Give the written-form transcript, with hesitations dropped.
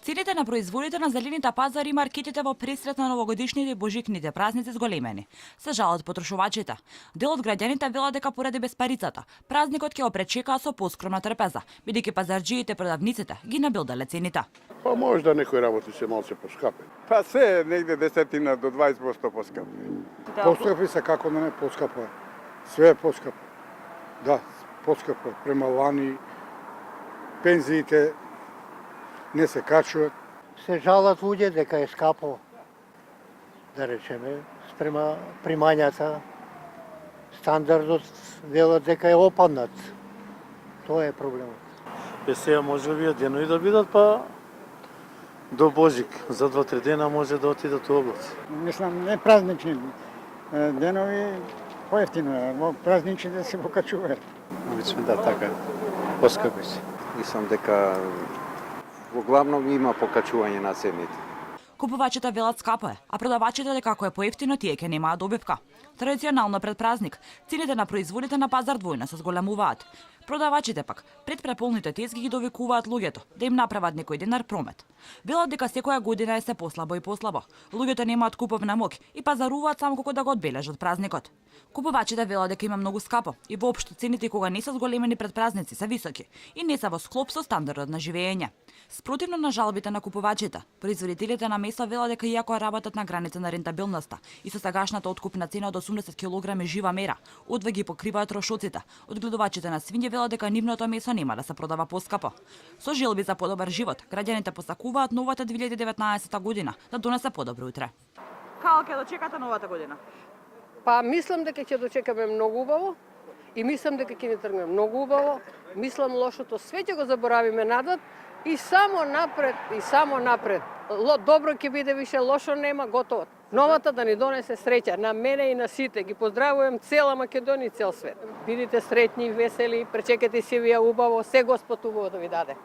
Цените на производите на зелените пазари и маркетите во пресрет на новогодишните и божикните празници зголемени. Се жалат потрошувачите. Дел од граѓаните велат дека поради безпарицата, празникот ќе го пречекаа со поскромна трпеза, бидејќи пазарџиите и продавниците ги набилдале цените. Па може да некои работи се малце поскапи. Па се негде 10 до 20% поскапи. Поскапи се, како да не поскапа. Све е поскапо. Да, поскапо. Према лани, пензиите не се качуваат. Се жалат луѓе дека е скапо, да речеме, спрема примањата. Стандардот велат дека е опаднат. Тоа е проблемот. Сега може би денови да бидат, па до Божик. За 2-3 дена може да отидат у облаци. Мислам, не празнични денови, поевтино е, во празничните се покачуваат. Обично да, така. Поскапи се. Мислам дека во главном има покачување на цените. Купувачите велат скапо е, а продавачите дека ако е поевтино тие ќе немаат добивка. Традиционално пред празник, цените на производите на пазар двојно се зголемуваат. Продавачите пак пред преполните тезги ги довикуваат луѓето да им направат некој денар промет. Велат дека секоја година е се послабо и послабо. Луѓето немаат куповна моќ и пазаруваат само како да го одбележат празникот. Купувачите велат дека има многу скапо и воопшто цените кога не се зголемени пред празници се високи и не се во склоп со стандардот на живење. Спротивно на жалбите на купувачите, производителите на месо велат дека иако работат на граница на рентабилноста и со сегашната откупна цена од 80 кг жива мера, одве ги покриваат трошоците. Одгледувачите на свиње велат дека нивното месо нема да се продава поскапо. Со желби за подобар живот, граѓаните посакуваат новата 2019 година да донесе подобро утре. Како ќе дочекате новата година? Па мислам дека ќе дочекаме многу убаво и мислам дека ќе ни тргне многу убаво. Мислам лошото све ќе го заборавиме надад и само напред, и само напред. Добро ќе биде, више лошо нема, готово. Новата да ни донесе среќа на мене и на сите. Ги поздравувам цела Македонија и цел свет. Бидите среќни, весели, пречекате си вие убаво, се Господ убаво да ви даде.